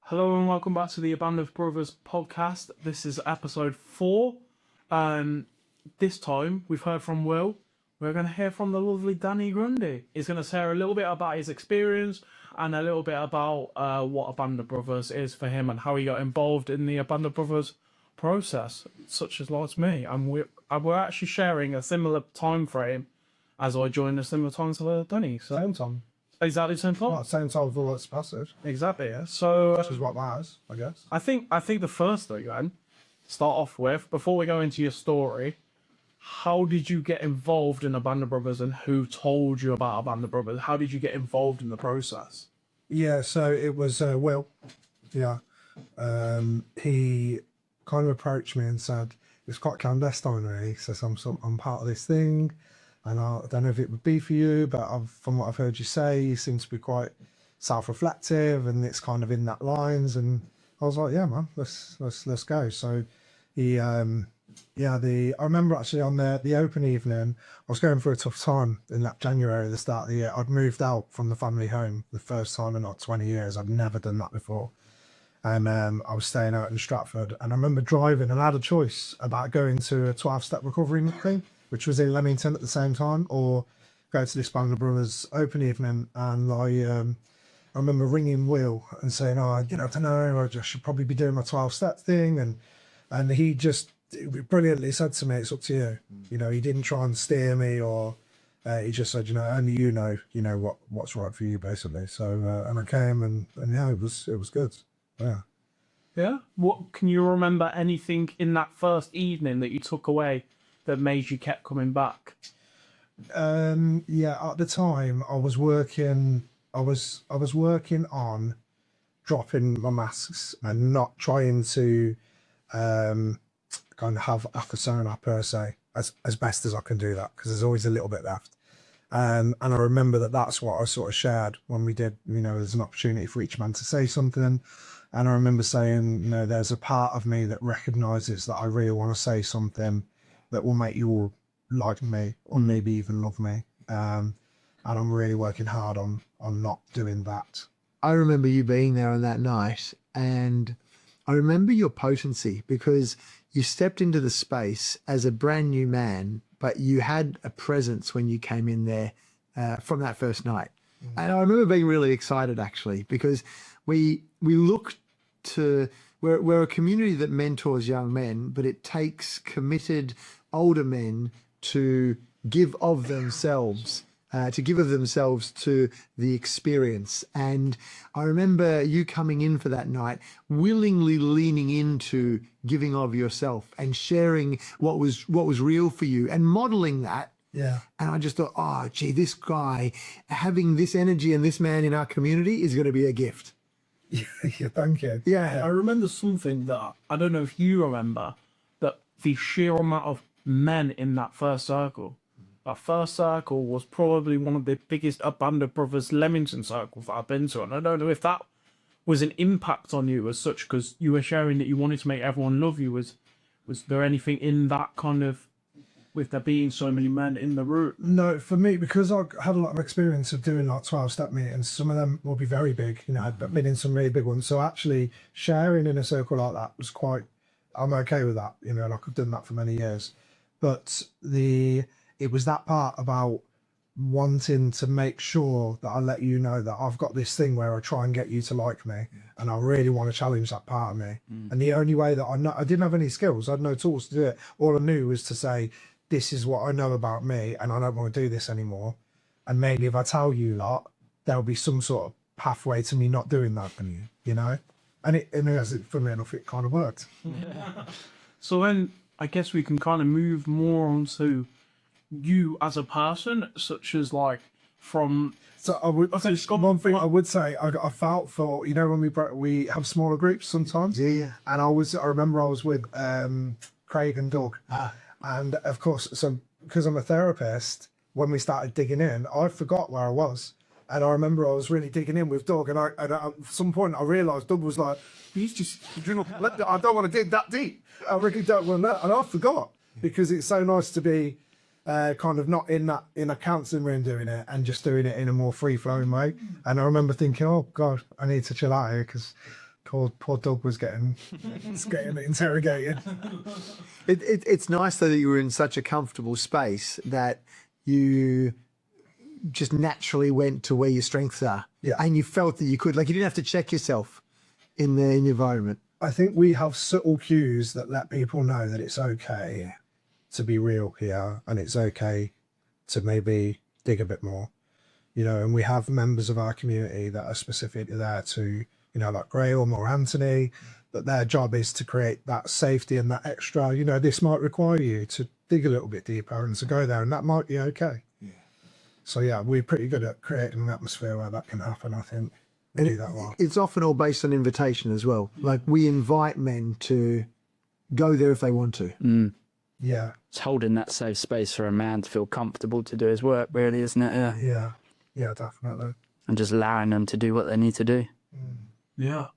Hello and welcome back to the ABandOfBrothers Podcast. This is episode 4. This time we've heard from Will. We're going to hear from the lovely Danny Grundy. He's going to share a little bit about his experience and a little bit about what ABandOfBrothers is for him and how he got involved in the ABandOfBrothers process, such as like me. And we're actually sharing a similar time frame as I joined a similar time to Danny. So Same time. exactly the same time. Well, same time with all that's passage. Exactly, yeah. So Which is what matters, I guess. I think the first thing then, start off with, before we go into your story, how did you get involved in ABandOfBrothers and who told you about ABandOfBrothers? How did you get involved in the process? Yeah, so it was Will. Yeah. He kind of approached me and said, it's quite clandestine really. He says, I'm part of this thing and I don't know if it would be for you, but from what I've heard you say, you seem to be quite self-reflective and it's kind of in that lines. And I was like, yeah, man, let's go. So he, I remember actually on the open evening, I was going through a tough time in that January, the start of the year. I'd moved out from the family home the first time in like 20 years. I'd never done that before. And I was staying out in Stratford and I remember driving and I had a choice about going to a 12-step recovery thing, which was in Leamington at the same time, or go to this ABandOfBrothers open evening. And I remember ringing Will and saying, I don't know, I just should probably be doing my 12-step thing. And he just brilliantly said to me, it's up to you. You know, he didn't try and steer me or he just said, only you know what's right for you, basically. So, and I came and yeah, it was good. Yeah. Yeah? What can you remember anything in that first evening that you took away that made you kept coming back? Yeah, at the time I was working on dropping my masks and not trying to kind of have a persona per se as best as I can do that, because there's always a little bit left. And I remember that's what I sort of shared when we did, there's an opportunity for each man to say something. And I remember saying, there's a part of me that recognizes that I really want to say something that will make you all like me or maybe even love me. And I'm really working hard on not doing that. I remember you being there on that night, and I remember your potency because you stepped into the space as a brand new man, but you had a presence when you came in there from that first night. And I remember being really excited actually, because we look to, we're a community that mentors young men, but it takes committed older men to give of themselves to the experience. And I remember you coming in for that night, willingly leaning into giving of yourself and sharing what was real for you and modeling that. Yeah. And I just thought, oh, gee, this guy, having this energy and this man in our community is going to be a gift. Yeah, thank you. Yeah. I remember something that, I don't know if you remember, that the sheer amount of men in that first circle. That first circle was probably one of the biggest ABandOfBrothers Leamington circles that I've been to. And I don't know if that was an impact on you as such, because you were sharing that you wanted to make everyone love you. Was there anything in that kind of, with there being so many men in the room? No, for me, because I had a lot of experience of doing like 12-step meetings, some of them will be very big, I've been in some really big ones. So actually sharing in a circle like that was I'm okay with that, like I've done that for many years. But it was that part about wanting to make sure that I let you know that I've got this thing where I try and get you to like me, and I really want to challenge that part of me. And the only way that I didn't have any skills, I had no tools to do it. All I knew was to say, this is what I know about me and I don't want to do this anymore. And maybe if I tell you lot, there'll be some sort of pathway to me not doing that, and as it, funny enough, it kind of worked. So then I guess we can kind of move more on to you as a person, such as like from... So I would say one thing I would say I felt for, when we have smaller groups sometimes. Yeah. And I remember I was with Craig and Doug. And of course, so because I'm a therapist, when we started digging in, I forgot where I was. And I remember I was really digging in with Doug, and at some point I realised Doug was like, he's just, I don't want to dig that deep. I really don't want that. And I forgot, because it's so nice to be kind of not in a counselling room doing it and just doing it in a more free-flowing way. And I remember thinking, oh God, I need to chill out here, because Poor dog was getting interrogated. It's nice though that you were in such a comfortable space that you just naturally went to where your strengths are. Yeah. And you felt that you could, like you didn't have to check yourself in the environment. I think we have subtle cues that let people know that it's okay to be real here, and it's okay to maybe dig a bit more, you know. And we have members of our community that are specifically there to, you know, like Graham or Anthony, that their job is to create that safety and that extra, you know, this might require you to dig a little bit deeper and to go there, and that might be okay. Yeah. So yeah, we're pretty good at creating an atmosphere where that can happen, I think. Do that well. It's often all based on invitation as well. Like we invite men to go there if they want to. Yeah. It's holding that safe space for a man to feel comfortable to do his work, really, isn't it? Yeah. Yeah, definitely. And just allowing them to do what they need to do. Yeah.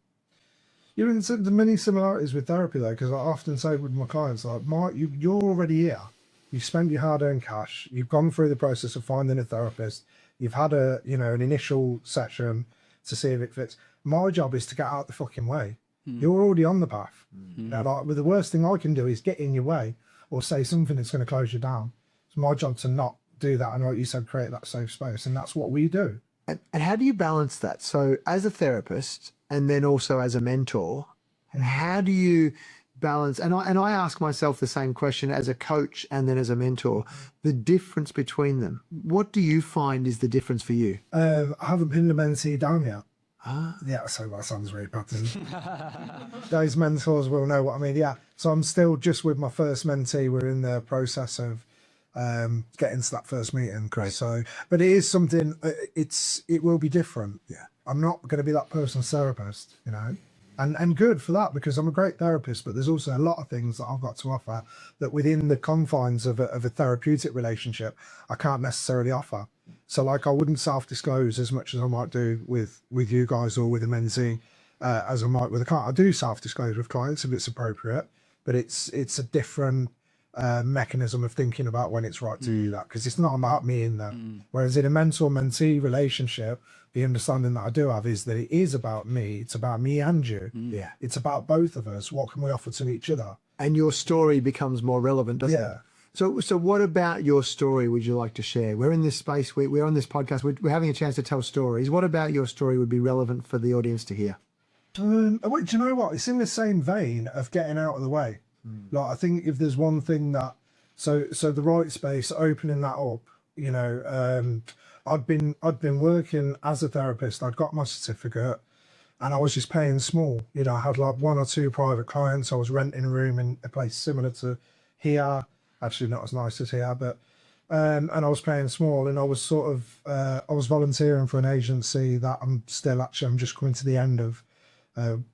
You're in the many similarities with therapy though, because I often say with my clients, like, Mark, you're already here. You spent your hard-earned cash. You've gone through the process of finding a therapist. You've had an initial session to see if it fits. My job is to get out the fucking way. You're already on the path. Now, like, the worst thing I can do is get in your way or say something that's going to close you down. It's my job to not do that, and like you said, create that safe space, and that's what we do. And how do you balance that? So as a therapist and then also as a mentor, and how do you balance, and I ask myself the same question as a coach and then as a mentor, the difference between them. What do you find is the difference for you? I haven't pinned the mentee down yet. Yeah, so that sounds really bad. Those mentors will know what I mean. Yeah, so I'm still just with my first mentee. We're in the process of getting to that first meeting. Great. So, but it is something. It will be different. Yeah, I'm not going to be that person's therapist, you know. And good for that, because I'm a great therapist, but there's also a lot of things that I've got to offer that within the confines of a therapeutic relationship, I can't necessarily offer. So like I wouldn't self-disclose as much as I might do with you guys or with a mentee as I might with a client. I do self-disclose with clients if it's appropriate, but it's a different mechanism of thinking about when it's right to do that, because it's not about me in there. Whereas in a mentor-mentee relationship, the understanding that I do have is that it is about me. It's about me and you. Yeah. It's about both of us. What can we offer to each other? And your story becomes more relevant, doesn't it? Yeah. So what about your story would you like to share? We're in this space, we're on this podcast, we're having a chance to tell stories. What about your story would be relevant for the audience to hear? Wait, do you know what? It's in the same vein of getting out of the way. Like, I think if there's one thing that, so the right space, opening that up, you know, I'd been working as a therapist. I'd got my certificate and I was just paying small. You know, I had like 1 or 2 private clients. I was renting a room in a place similar to here. Actually not as nice as here, but and I was paying small, and I was sort of I was volunteering for an agency that I'm just coming to the end of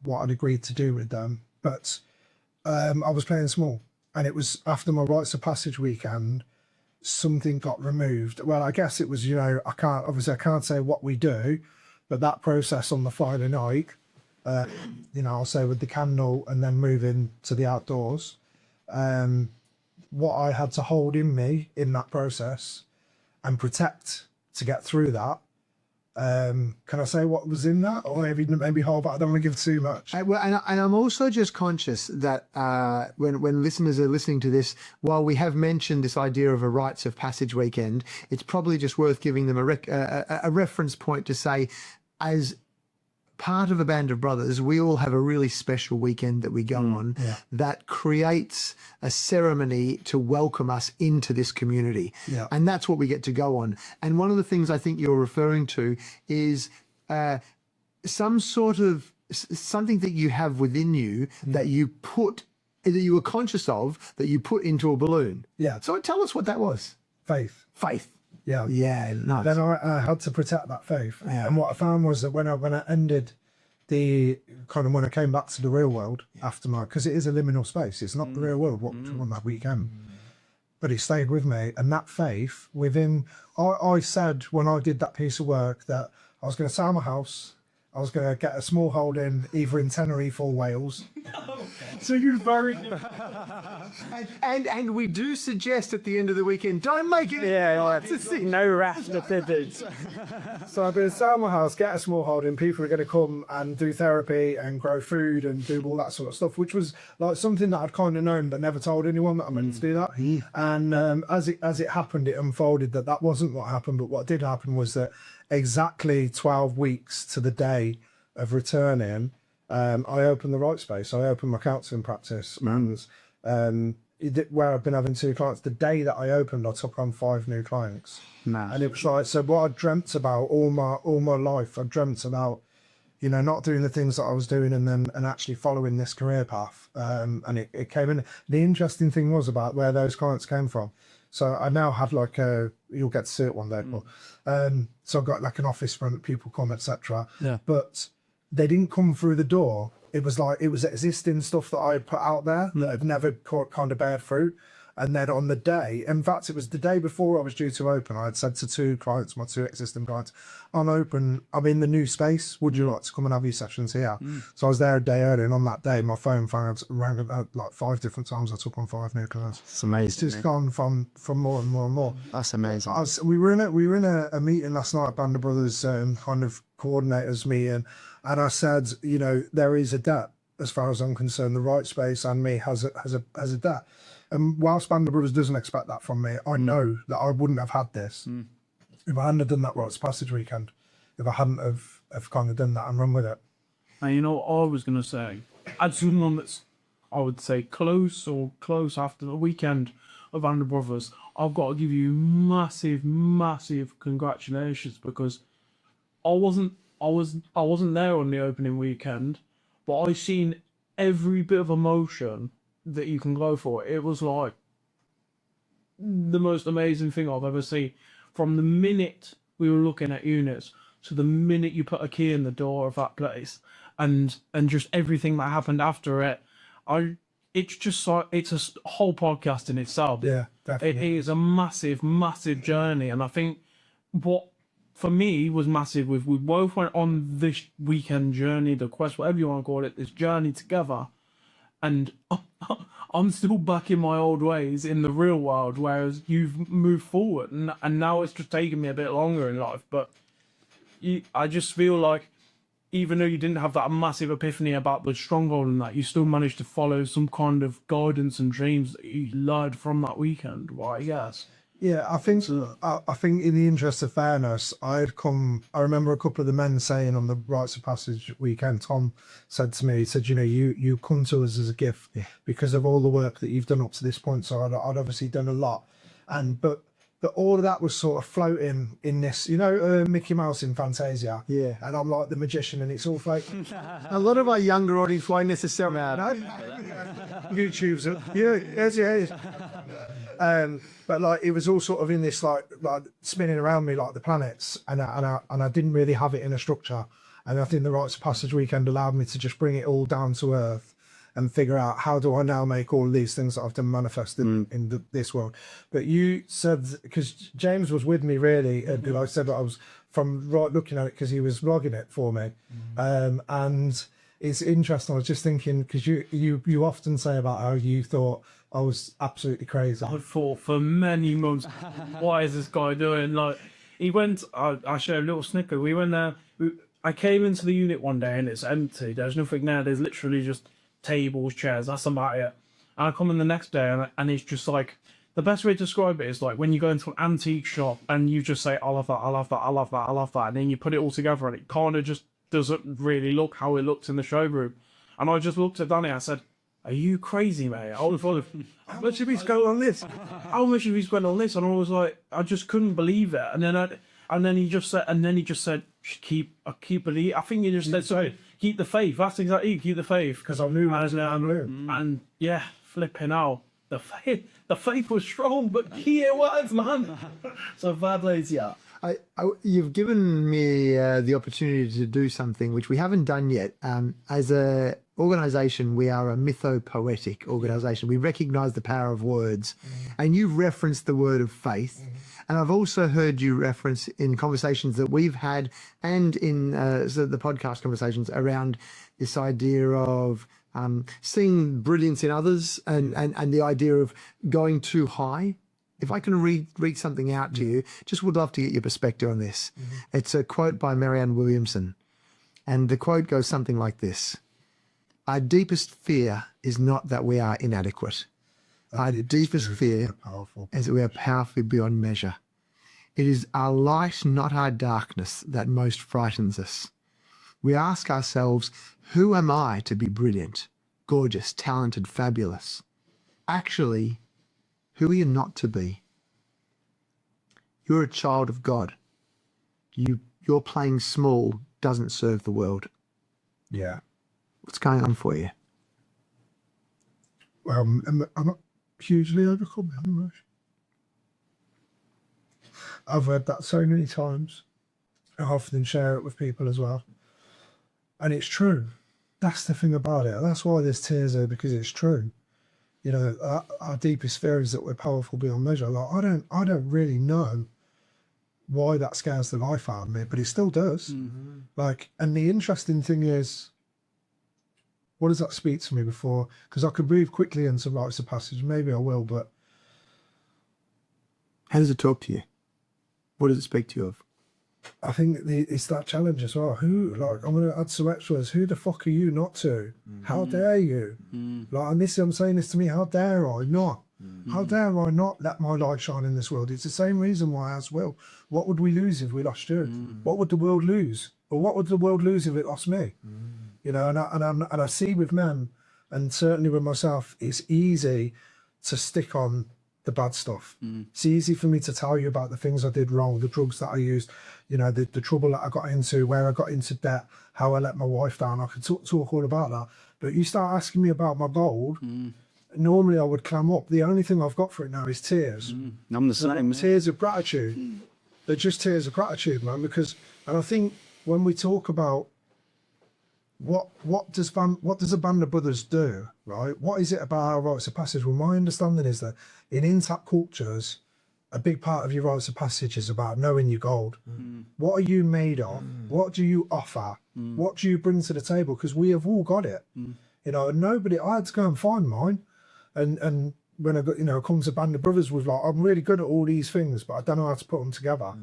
what I'd agreed to do with them. But I was paying small, and it was after my rites of passage weekend, something got removed. Well, I guess it was, you know, I can't say what we do, but that process on the Friday night, you know, I'll say with the candle and then moving to the outdoors, what I had to hold in me in that process and protect to get through that. Can I say what was in that, or maybe hold back? I don't want to give too much. Well, and I'm also just conscious that when listeners are listening to this, while we have mentioned this idea of a rites of passage weekend, it's probably just worth giving them a reference point to say, as part of a band of brothers, we all have a really special weekend that we go on that creates a ceremony to welcome us into this community. Yeah. And that's what we get to go on. And one of the things I think you're referring to is some sort of something that you have within you that you were conscious of, that you put into a balloon. Yeah. So tell us what that was. Faith. Yeah. Yeah, nice. Then I had to protect that faith. Yeah. And what I found was that when I ended when I came back to the real world after because it is a liminal space, it's not the real world what on that weekend. But it stayed with me, and that faith within, I said when I did that piece of work that I was going to sell my house, I was going to get a small holding either in Tenerife or Wales. So you're very... And we do suggest at the end of the weekend, don't make it. No raft of pivots. So I'm going to sell my house, get a small holding. People are going to come and do therapy and grow food and do all that sort of stuff, which was like something that I'd kind of known but never told anyone that I meant to do that. And as it happened, it unfolded that wasn't what happened. But what did happen was that exactly 12 weeks to the day of returning, I opened the Right Space. I opened my counselling practice, where I've been having 2 clients. The day that I opened, I took on 5 new clients. Nice. And it was like, so what I dreamt about all my life, I dreamt about, you know, not doing the things that I was doing and actually following this career path. And it came in. The interesting thing was about where those clients came from. So I now have like you'll get to see it one day, Paul. So I've got like an office front, people come, etc. Yeah. But they didn't come through the door. It was existing stuff that I put out there that had never kind of bared fruit. And then on the day, in fact, it was the day before I was due to open, I had said to 2 clients, my 2 existing clients, I'm in the new space. Would you like to come and have your sessions here? So I was there a day early, and on that day, my phone rang like 5 different times. I took on 5 new clients. It's amazing. It's just gone from more and more and more. That's amazing. We were in a meeting last night, Band of Brothers kind of coordinators meeting, and I said, you know, there is a debt as far as I'm concerned. The Right Space and me has a debt. And whilst Band of Brothers doesn't expect that from me, I know that I wouldn't have had this if I hadn't have done that Rites Passage weekend. If I hadn't have kind of done that and run with it. And you know what I was going to say? As soon as I would say close after the weekend of Band of Brothers, I've got to give you massive congratulations, because I wasn't there on the opening weekend, but I seen every bit of emotion that you can go for. It was like the most amazing thing I've ever seen. From the minute we were looking at units to the minute you put a key in the door of that place, and just everything that happened after it, it's just like, it's a whole podcast in itself. Yeah, definitely. It is a massive journey, and I think what for me was massive we both went on this weekend journey, the quest, whatever you want to call it, this journey together. And I'm still back in my old ways in the real world, whereas you've moved forward, and now it's just taken me a bit longer in life. But I just feel like, even though you didn't have that massive epiphany about the stronghold and that, you still managed to follow some kind of guidance and dreams that you learned from that weekend. Well, I guess. Yeah, I think in the interest of fairness, I remember a couple of the men saying on the Rites of Passage weekend, Tom said to me, he said, you know, you come to us as a gift because of all the work that you've done up to this point. So I'd obviously done a lot. But all of that was sort of floating in this, you know, Mickey Mouse in Fantasia. Yeah. And I'm like the magician, and it's all fake. A lot of our younger audience won't necessarily YouTube's yes. But like it was all sort of in this like spinning around me like the planets, and I didn't really have it in a structure. And I think the Rites of Passage weekend allowed me to just bring it all down to earth and figure out, how do I now make all of these things that I've done manifest in this world. But you said, because James was with me really, and I said that I was looking at it because he was vlogging it for me, and it's interesting. I was just thinking, because you often say about how you thought I was absolutely crazy. I thought for many months, what is this guy doing? Like, he went, I shared a little snicker. We went there, I came into the unit one day and it's empty. There's nothing there. There's literally just tables, chairs, that's about it. And I come in the next day and it's just like, the best way to describe it is like when you go into an antique shop and you just say, I love that, I love that, I love that, I love that. And then you put it all together and it kind of just doesn't really look how it looked in the showroom. And I just looked at Danny, I said, are you crazy, mate? I was like, how much have we spent on this? How much have we spent on this? And I was like, I just couldn't believe it. And then he just said, keep believing. I think he just said, sorry, keep the faith. That's exactly it, keep the faith. Because I knew I knew. And yeah, flipping out. The faith was strong, but key it was, man. So fair play to you. You've given me the opportunity to do something which we haven't done yet. As a organisation, we are a mythopoetic organisation. We recognise the power of words, and you referenced the word of faith. And I've also heard you reference in conversations that we've had and in the podcast conversations around this idea of seeing brilliance in others and the idea of going too high. If I can read something out to you, just would love to get your perspective on this. It's a quote by Marianne Williamson. And the quote goes something like this. Our deepest fear is not that we are inadequate. Our deepest fear is that we are powerful beyond measure. It is our light, not our darkness, that most frightens us. We ask ourselves, who am I to be brilliant, gorgeous, talented, fabulous? Actually, who are you not to be? You're a child of God. Your playing small doesn't serve the world. Yeah. What's going on for you? Well, I'm not hugely overcome. I've heard that so many times. I often share it with people as well. And it's true. That's the thing about it. That's why there's tears there, because it's true. You know, our deepest fear is that we're powerful beyond measure. Like, I don't really know why that scares the life out of me, but it still does. Mm-hmm. Like, and the interesting thing is, what does that speak to me before? Because I could move quickly into rites of passage. Maybe I will, but how does it talk to you? What does it speak to you of? I think it's that challenge as well. I'm going to add some extras. Who the fuck are you not to? Mm-hmm. How dare you? Mm-hmm. I'm saying this to me. How dare I not? Mm-hmm. How dare I not let my light shine in this world? It's the same reason why I asked Will, what would we lose if we lost you? Mm-hmm. What would the world lose? Or what would the world lose if it lost me? Mm-hmm. You know, and I see with men, and certainly with myself, it's easy to stick on the bad stuff. Mm. It's easy for me to tell you about the things I did wrong, the drugs that I used, you know, the trouble that I got into, where I got into debt, how I let my wife down. I could talk all about that. But you start asking me about my gold, normally I would clam up. The only thing I've got for it now is tears. I'm the same. Tears of gratitude. They're just tears of gratitude, man, and I think when we talk about what does ABandOfBrothers do, right? What is it about our rites of passage? Well, my understanding is that in intact cultures, a big part of your rites of passage is about knowing your gold. What are you made of? What do you offer? What do you bring to the table? Because we have all got it. You know, and I had to go and find mine. And when I got, come to ABandOfBrothers with I'm really good at all these things, but I don't know how to put them together.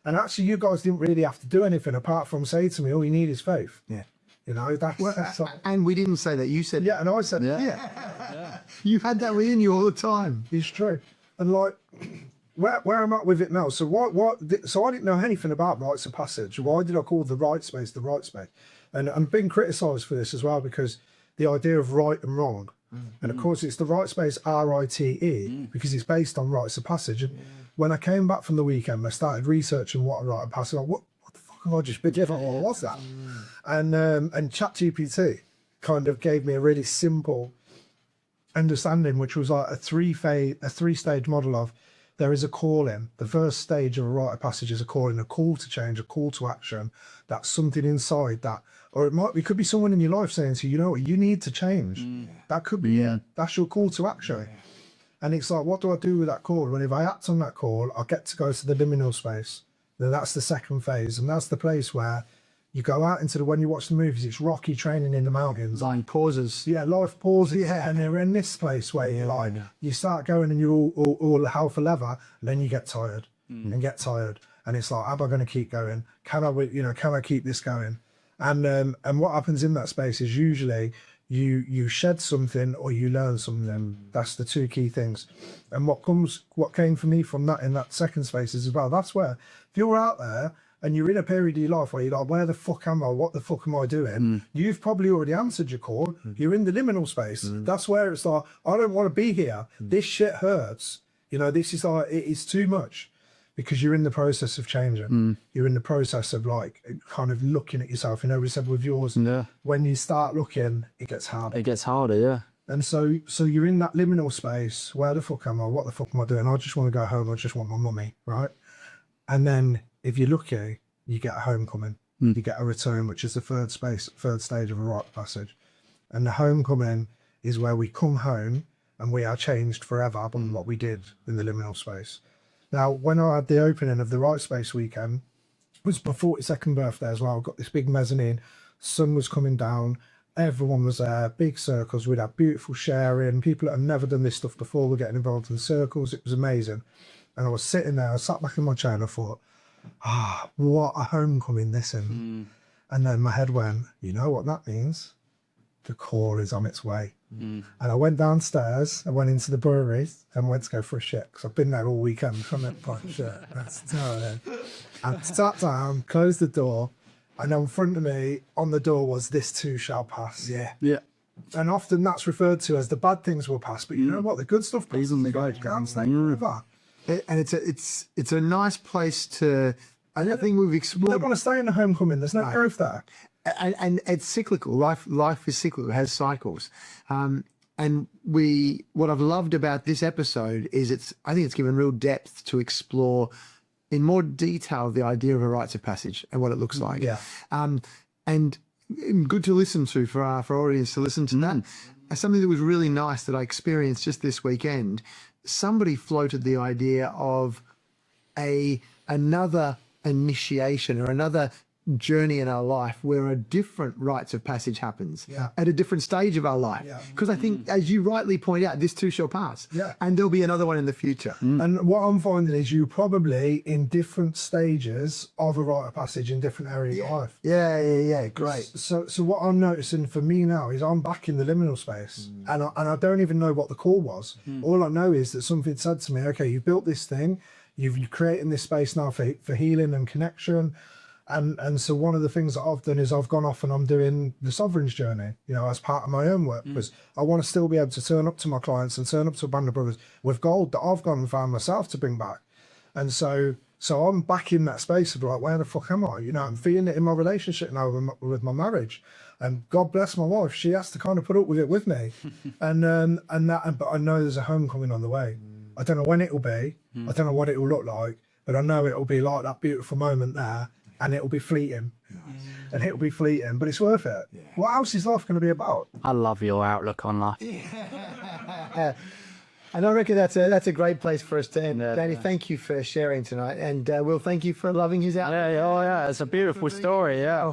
And actually, you guys didn't really have to do anything apart from say to me, all you need is faith. Yeah. You know, that's and we didn't say that. You said, yeah, and I said, yeah. You had that within you all the time. It's true. And where I'm at with it now. So so I didn't know anything about rites of passage. Why did I call the right space the right space? And I'm being criticised for this as well, because the idea of right and wrong. And of course, it's the right space, RITE, because it's based on rites of passage. And when I came back from the weekend, I started researching what a rite of passage. What the fuck have I just been given? What was that? And ChatGPT kind of gave me a really simple understanding, which was like a three-stage model of there is a calling. The first stage of a rite of passage is a calling, a call to change, a call to action. That's something inside that, or it could be someone in your life saying to you, you know what, you need to change. That could be, that's your call to action. And it's like, what do I do with that call? Well, if I act on that call, I get to go to the liminal space. Then that's the second phase. And that's the place where you go out into when you watch the movies, it's Rocky training in the mountains. Line pauses. Yeah, life pauses. Yeah. And they're in this place where you start going and you're all hell for leather, and then you get tired and get tired. And it's like, am I going to keep going? Can I keep this going? And what happens in that space is usually you shed something or you learn something. That's the two key things. And what came for me from that in that second space is as well, that's where if you're out there and you're in a period of your life where you're like, where the fuck am I? What the fuck am I doing? You've probably already answered your call. You're in the liminal space. That's where it's like, I don't want to be here. This shit hurts. You know, this is like, it is too much. Because you're in the process of changing. You're in the process of kind of looking at yourself. You know, we said with yours, when you start looking, it gets harder. It gets harder, yeah. And so you're in that liminal space. Where the fuck am I? What the fuck am I doing? I just want to go home. I just want my mummy, right? And then if you're lucky, you get a homecoming. You get a return, which is the third stage of a rite of passage. And the homecoming is where we come home and we are changed forever by what we did in the liminal space. Now, when I had the opening of the Right Space weekend, it was my 42nd birthday as well. I got this big mezzanine, sun was coming down, everyone was there, big circles, we'd have beautiful sharing, people that have never done this stuff before were getting involved in the circles, it was amazing. And I was sitting there, I sat back in my chair and I thought, what a homecoming this is. And then my head went, you know what that means? The core is on its way. And I went downstairs, I went into the brewery and went to go for a shit because I've been there all weekend from that point of shit. And sat down, closed the door, and in front of me on the door was "This too shall pass." Yeah. Yeah. And often that's referred to as the bad things will pass, but you know what? The good stuff passes. These are the good Can't stay forever. And it's a nice place to. I think we've You don't explored. want to stay in the homecoming. There's no growth there. And it's cyclical. Life is cyclical. It has cycles. And what I've loved about this episode is I think it's given real depth to explore in more detail the idea of a rites of passage and what it looks like. Yeah. And good to listen to for our audience to listen to that. Something that was really nice that I experienced just this weekend. Somebody floated the idea of another initiation or another journey in our life where a different rites of passage happens at a different stage of our life. Because I think, as you rightly point out, this too shall pass. And there'll be another one in the future. And what I'm finding is you probably in different stages of a rite of passage in different areas of life. Yeah. Great. So what I'm noticing for me now is I'm back in the liminal space and I don't even know what the call was. All I know is that something said to me, okay, you've built this thing, you're creating this space now for healing and connection. And so one of the things that I've done is I've gone off and I'm doing the Sovereign's Journey, as part of my own work, because I want to still be able to turn up to my clients and turn up to ABandOfBrothers with gold that I've gone and found myself to bring back. And so I'm back in that space of like, where the fuck am I? I'm feeling it in my relationship now with my marriage. And God bless my wife, she has to kind of put up with it with me. But I know there's a homecoming on the way. I don't know when it'll be. I don't know what it'll look like, but I know it'll be like that beautiful moment there. And it'll be fleeting. And it'll be fleeting, but it's worth it. What else is life going to be about? I love your outlook on life. And I reckon that's a great place for us to end. Danny, thank you for sharing tonight. And Will, thank you for loving his out. Yeah, it's a beautiful story, yeah.